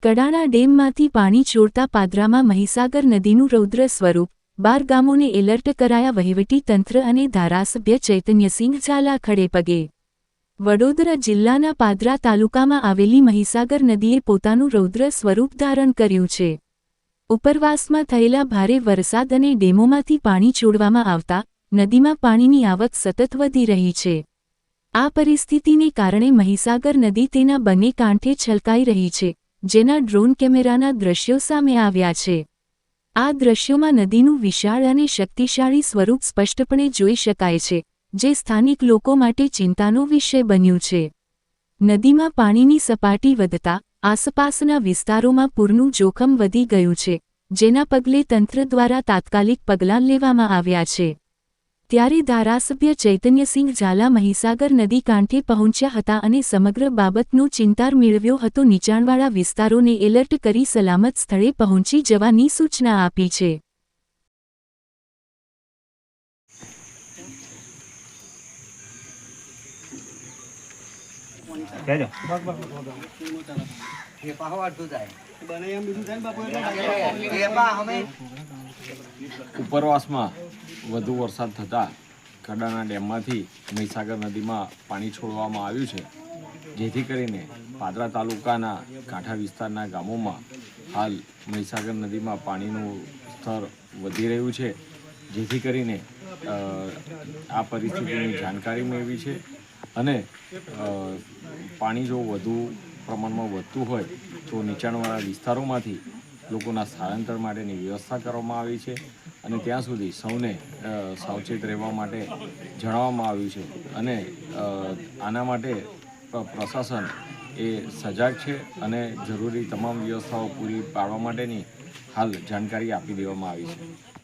કડાણા ડેમમાંથી પાણી છોડતા પાદરામાં મહીસાગર નદીનું રૌદ્ર સ્વરૂપ, 12 ગામોને એલર્ટ કરાયા. વહીવટી તંત્ર અને ધારાસભ્ય ચૈતન્યસિંહ ઝાલા ખડેપગે. વડોદરા જિલ્લાના પાદરા તાલુકામાં આવેલી મહીસાગર નદીએ પોતાનું રૌદ્ર સ્વરૂપ ધારણ કર્યું છે. ઉપરવાસમાં થયેલા ભારે વરસાદ અને ડેમોમાંથી પાણી છોડવામાં આવતા નદીમાં પાણીની આવક સતત વધી રહી છે. આ પરિસ્થિતિને કારણે મહીસાગર નદી તેના બંને કાંઠે છલકાઈ રહી છે, જેના ડ્રોન કેમેરાના દ્રશ્યો સામે આવ્યા છે. આ દ્રશ્યોમાં નદીનું વિશાળ અને શક્તિશાળી સ્વરૂપ સ્પષ્ટપણે જોઈ શકાય છે, જે સ્થાનિક લોકો માટે ચિંતાનો વિષય બન્યું છે. નદીમાં પાણીની સપાટી વધતા આસપાસના વિસ્તારોમાં પૂરનું જોખમ વધી ગયું છે, જેના પગલે તંત્ર દ્વારા તાત્કાલિક પગલાં લેવામાં આવ્યા છે. ત્યારે ધારાસભ્ય ચૈતન્યસિંહ ઝાલા મહીસાગર નદી કાંઠે પહોંચ્યા હતા અને સમગ્ર બાબતનો ચિંતાર મેળવ્યો હતો. નીચાણવાળા વિસ્તારોને એલર્ટ કરી સલામત સ્થળે પહોંચી જવાની સૂચના આપી છે. ઉપરવાસમાં વધુ વરસાદ થતાં કડાણા ડેમમાંથી મહીસાગર નદીમાં પાણી છોડવામાં આવ્યું છે, જેથી કરીને પાદરા તાલુકાના કાંઠા વિસ્તારના ગામોમાં હાલ મહીસાગર નદીમાં પાણીનું સ્તર વધી રહ્યું છે, જેથી કરીને આ પરિસ્થિતિની જાણકારી મેળવી છે અને પાણી જો વધુ પ્રમાણમાં વધતું હોય તો નીચાણવાળા વિસ્તારોમાંથી લોકોના સ્થળાંતર માટેની વ્યવસ્થા કરવામાં આવી છે અને ત્યાં સુધી સૌને સાવચેત રહેવા માટે જણાવવામાં આવ્યું છે અને આના માટે પ્રશાસન એ સજાગ છે અને જરૂરી તમામ વ્યવસ્થાઓ પૂરી પાડવા માટેની હાલ જાણકારી આપી દેવામાં આવી છે.